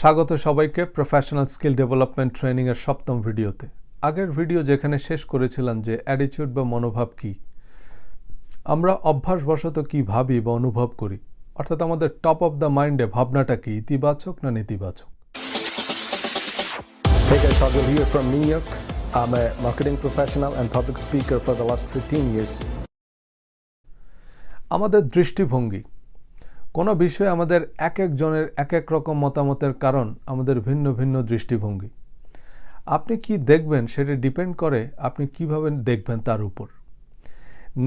স্বাগত সবাইকে professional skill development training এর সপ্তম ভিডিওতে। আগের ভিডিও যেখানে শেষ করেছিলাম যে অ্যাটিটিউড বা মনোভাব কি, আমরা অভ্যাসবশত কি ভাবি বা অনুভব করি, অর্থাৎ আমাদের টপ অফ দ্য মাইন্ডে ভাবনাটা কি, ইতিবাচক না নেতিবাচক। Hey guys, Sajal here from New York. I'm a marketing professional and public speaker for the last 15 years. আমাদের দৃষ্টিভঙ্গি, কোনো বিষয়ে আমাদের এক একজনের এক এক রকম মতামতের কারণ আমাদের ভিন্ন ভিন্ন দৃষ্টিভঙ্গি। আপনি কি দেখবেন সেটা ডিপেন্ড করে আপনি কিভাবে দেখবেন তার উপর।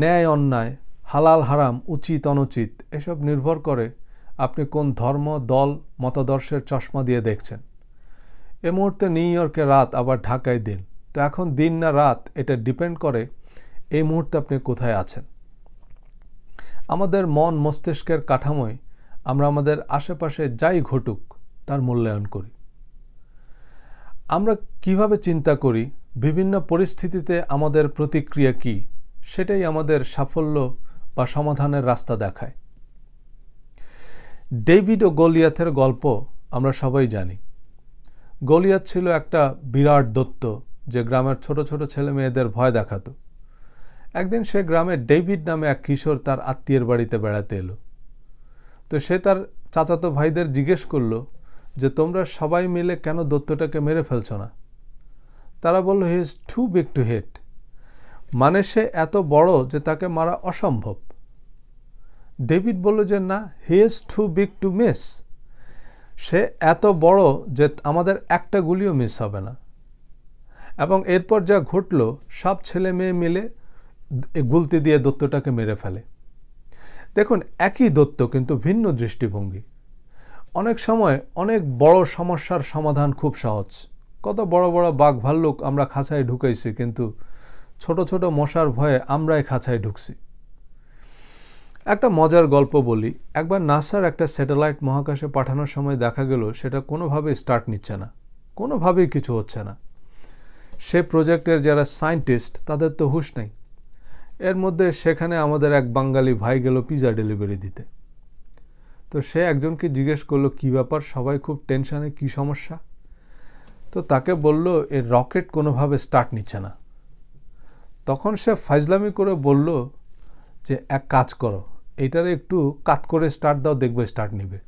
ন্যায় অন্যায়, হালাল হারাম, উচিত অনুচিত এসব নির্ভর করে আপনি কোন ধর্ম, দল, মতাদর্শের চশমা দিয়ে দেখছেন। এ মুহূর্তে নিউ ইয়র্কে রাত, আবার ঢাকায় দিন। তো এখন দিন না রাত এটা ডিপেন্ড করে এই মুহূর্তে আপনি কোথায় আছেন। আমাদের মন মস্তিষ্কের কাঠামোয় আমরা আমাদের আশেপাশে যাই ঘটুক তার মূল্যায়ন করি। আমরা কিভাবে চিন্তা করি, বিভিন্ন পরিস্থিতিতে আমাদের প্রতিক্রিয়া কি, সেটাই আমাদের সাফল্য বা সমাধানের রাস্তা দেখায়। ডেভিড ও গলিয়াথের গল্প আমরা সবাই জানি। গলিয়াথ ছিল একটা বিরাট দৈত্য যে গ্রামের ছোট ছোট ছেলে মেয়েদের ভয় দেখাতো। একদিন সে গ্রামে ডেভিড নামে এক কিশোর তার আত্মীয়ের বাড়িতে বেড়াতে এলো। তো সে তার চাচাতো ভাইদের জিজ্ঞেস করলো যে তোমরা সবাই মিলে কেন দৈত্যটাকে মেরে ফেলছো না। তারা বলল, he is too big to hit, মানে সে এত বড় যে তাকে মারা অসম্ভব। ডেভিড বলল যে না, he is too big to miss, সে এত বড় যে আমাদের একটা গুলিও মিস হবে না। এবং এরপর যা ঘটল, সব ছেলে মেয়ে মিলে গুলতি দিয়ে দৈত্যটাকে মেরে ফেলে। দেখুন, একই দৈত্য কিন্তু ভিন্ন দৃষ্টিভঙ্গি। অনেক সময় অনেক বড় সমস্যার সমাধান খুব সহজ। কত বড় বড় বাঘ ভাল্লুক আমরা খাঁচায় ঢুকাইছি, কিন্তু ছোট ছোট মশার ভয়ে আমরাই খাঁচায় ঢুকছি। একটা মজার গল্প বলি। একবার নাসার একটা স্যাটেলাইট মহাকাশে পাঠানোর সময় দেখা গেল সেটা কোনোভাবেই স্টার্ট নিচ্ছে না, কোনোভাবেই কিছু হচ্ছে না। সে প্রজেক্টের যারা সায়েন্টিস্ট তাদের তো হুঁশ নেই। এর মধ্যে সেখানে আমাদের এক বাঙালি ভাই গেল পিজা ডেলিভারি দিতে। তো সে একজনকে জিজ্ঞেস করলো, কী ব্যাপার, সবাই খুব টেনশানে, কী সমস্যা? তো তাকে বলল, এর রকেট কোনোভাবে স্টার্ট নিচ্ছে না। তখন সে ফাজলামি করে বলল যে এক কাজ করো, এটারে একটু কাত করে স্টার্ট দাও, দেখবে স্টার্ট নিবে।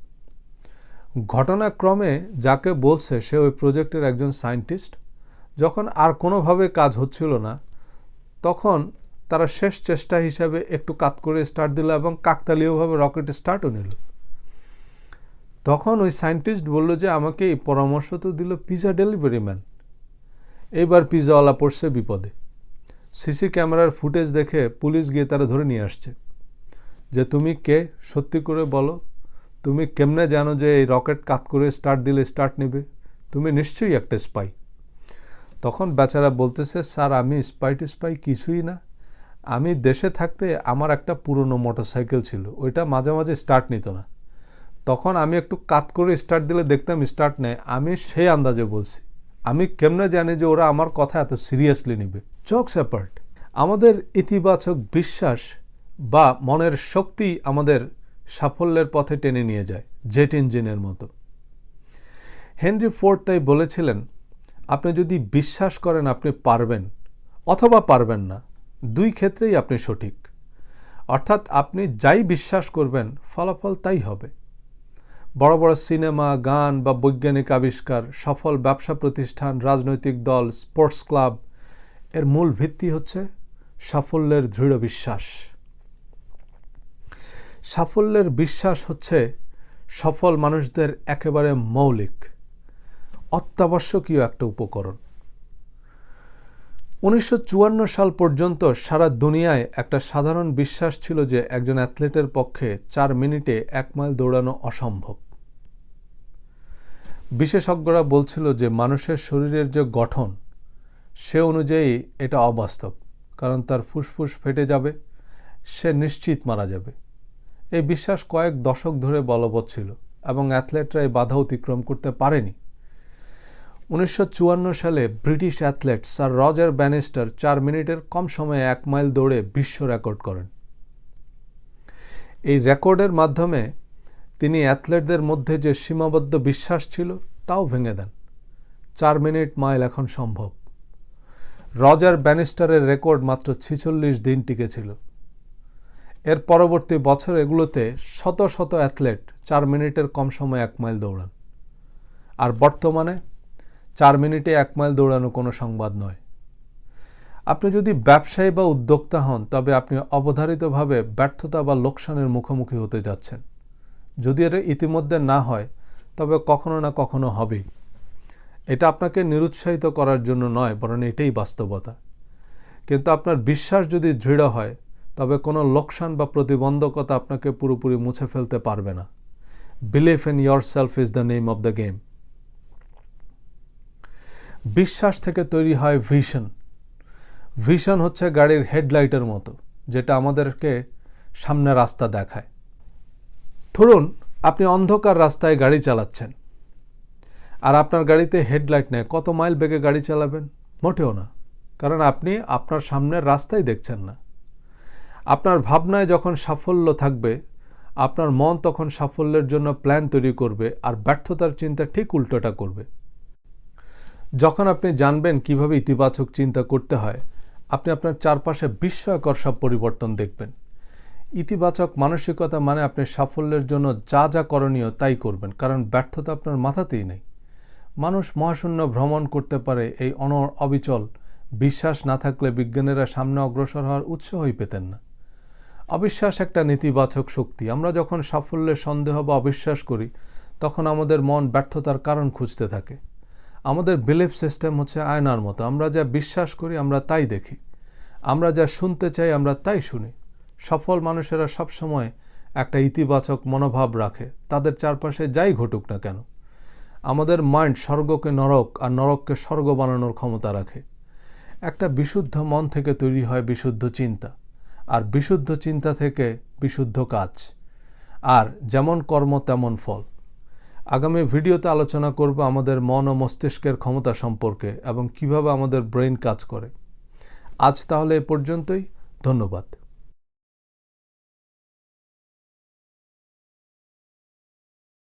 ঘটনাক্রমে যাকে বলছে সে ওই প্রজেক্টের একজন সায়েন্টিস্ট। যখন আর কোনোভাবে কাজ হচ্ছিল না, তখন তারা শেষ চেষ্টা হিসাবে একটু কাত করে স্টার্ট দিল এবং কাকতালীয়ভাবে রকেট স্টার্টও নিল। তখন ওই সায়েন্টিস্ট বলল যে আমাকে এই পরামর্শ তো দিল পিজা ডেলিভারি ম্যান। এইবার পিজাওয়ালা পড়ছে বিপদে। সিসি ক্যামেরার ফুটেজ দেখে পুলিশ গিয়ে তারা ধরে নিয়ে আসছে যে তুমি কে, সত্যি করে বলো, তুমি কেমনে জানো যে এই রকেট কাত করে স্টার্ট দিলে স্টার্ট নেবে? তুমি নিশ্চয়ই একটা স্পাই। তখন বেচারা বলতেছে, স্যার আমি স্পাই কিছুই না। আমি দেশে থাকতে আমার একটা পুরনো মোটরসাইকেল ছিল, ওইটা মাঝে মাঝে স্টার্ট নিত না। তখন আমি একটু কাত করে স্টার্ট দিলে দেখতাম স্টার্ট নেয়। আমি সেই আন্দাজে বলছি, আমি কেমনে জানি যে ওরা আমার কথা এত সিরিয়াসলি নেবে? জোকস অ্যাপার্ট, আমাদের ইতিবাচক বিশ্বাস বা মনের শক্তি আমাদের সাফল্যের পথে টেনে নিয়ে যায়, জেট ইঞ্জিনের মতো। হেনরি ফোর্ড তাই বলেছিলেন, আপনি যদি বিশ্বাস করেন আপনি পারবেন অথবা পারবেন না, দুই ক্ষেত্রেই আপনি সঠিক। অর্থাৎ আপনি যাই বিশ্বাস করবেন ফলাফল তাই হবে। বড় বড় সিনেমা, গান বা বৈজ্ঞানিক আবিষ্কার, সফল ব্যবসা প্রতিষ্ঠান, রাজনৈতিক দল, স্পোর্টস ক্লাব, এর মূল ভিত্তি হচ্ছে সাফল্যের দৃঢ় বিশ্বাস। সাফল্যের বিশ্বাস হচ্ছে সফল মানুষদের একেবারে মৌলিক, অত্যাবশ্যকীয় একটা উপকরণ। 1954 সাল পর্যন্ত সারা দুনিয়ায় একটা সাধারণ বিশ্বাস ছিল যে একজন অ্যাথলেটের পক্ষে 4 মিনিটে 1 মাইল দৌড়ানো অসম্ভব। বিশেষজ্ঞরা বলছিল যে মানুষের শরীরের যে গঠন সে অনুযায়ী এটা অবাস্তব, কারণ তার ফুসফুস ফেটে যাবে, সে নিশ্চিত মারা যাবে। এই বিশ্বাস কয়েক দশক ধরে বলবৎ ছিল এবং অ্যাথলেটরা এই বাধা অতিক্রম করতে পারেনি। 1954 সালে British athlete sir Roger Bannister 4 মিনিটের কম সময়ে 1 মাইল দৌড়ে বিশ্ব রেকর্ড করেন। এই রেকর্ডের মাধ্যমে তিনি অ্যাথলেটদের মধ্যে যে সীমাবদ্ধ বিশ্বাস ছিল তাও ভেঙে দেন। 4 মিনিট মাইল এখন সম্ভব। রজার ব্যানিস্টারের রেকর্ড মাত্র 46 দিন টিকেছিল। এর পরবর্তী বছর এগুলোতে শত শত অ্যাথলেট 4 মিনিটের কম সময়ে 1 মাইল দৌড়ান। আর বর্তমানে 4 মিনিটে 1 মাইল দৌড়ানো কোনো সংবাদ নয়। আপনি যদি ব্যবসায়ী বা উদ্যোক্তা হন, তবে আপনি অবধারিতভাবে ব্যর্থতা বা লোকসানের মুখোমুখি হতে যাচ্ছেন। যদি এর ইতিমধ্যে না হয়, তবে কখনো না কখনো হবেই। এটা আপনাকে নিরুৎসাহিত করার জন্য নয়, বরং এটাই বাস্তবতা। কিন্তু আপনার বিশ্বাস যদি দৃঢ় হয়, তবে কোনো লোকসান বা প্রতিবন্ধকতা আপনাকে পুরোপুরি মুছে ফেলতে পারবে না। Believe in yourself is the name of the game. বিশ্বাস থেকে তৈরি হয় ভিশন। ভিশন হচ্ছে গাড়ির হেডলাইটের মতো, যেটা আমাদেরকে সামনে রাস্তা দেখায়। ধরুন আপনি অন্ধকার রাস্তায় গাড়ি চালাচ্ছেন, আর আপনার গাড়িতে হেডলাইট নেই। কত মাইল বেগে গাড়ি চালাবেন? মোটেও না, কারণ আপনি আপনার সামনের রাস্তাই দেখছেন না। আপনার ভাবনায় যখন সাফল্য থাকবে, আপনার মন তখন সাফল্যের জন্য প্ল্যান তৈরি করবে, আর ব্যর্থতার চিন্তা ঠিক উল্টোটা করবে। যখন আপনি জানবেন কিভাবে ইতিবাচক চিন্তা করতে হয়, আপনি আপনার চারপাশে বিস্ময়কর সব পরিবর্তন দেখবেন। ইতিবাচক মানসিকতা মানে আপনি সাফল্যের জন্য যা যা করণীয় তাই করবেন, কারণ ব্যর্থতা আপনার মাথাতেই নেই। মানুষ মহাশূন্য ভ্রমণ করতে পারে, এই অবিচল বিশ্বাস না থাকলে বিজ্ঞানীরা সামনে অগ্রসর হওয়ার উৎসাহই পেতেন না। অবিশ্বাস একটা নেতিবাচক শক্তি। আমরা যখন সাফল্যের সন্দেহ বা অবিশ্বাস করি, তখন আমাদের মন ব্যর্থতার কারণ খুঁজতে থাকে। আমাদের বিলিফ সিস্টেম হচ্ছে আয়নার মতো। আমরা যা বিশ্বাস করি আমরা তাই দেখি, আমরা যা শুনতে চাই আমরা তাই শুনি। সফল মানুষেরা সবসময় একটা ইতিবাচক মনোভাব রাখে, তাদের চারপাশে যাই ঘটুক না কেন। আমাদের মাইন্ড স্বর্গকে নরক আর নরককে স্বর্গ বানানোর ক্ষমতা রাখে। একটা বিশুদ্ধ মন থেকে তৈরি হয় বিশুদ্ধ চিন্তা, আর বিশুদ্ধ চিন্তা থেকে বিশুদ্ধ কাজ। আর যেমন কর্ম তেমন ফল। আগামী ভিডিওতে আলোচনা করব আমাদের মন ও মস্তিষ্কের ক্ষমতা সম্পর্কে এবং কিভাবে আমাদের ব্রেন কাজ করে। আজ তাহলে এ পর্যন্তই। ধন্যবাদ।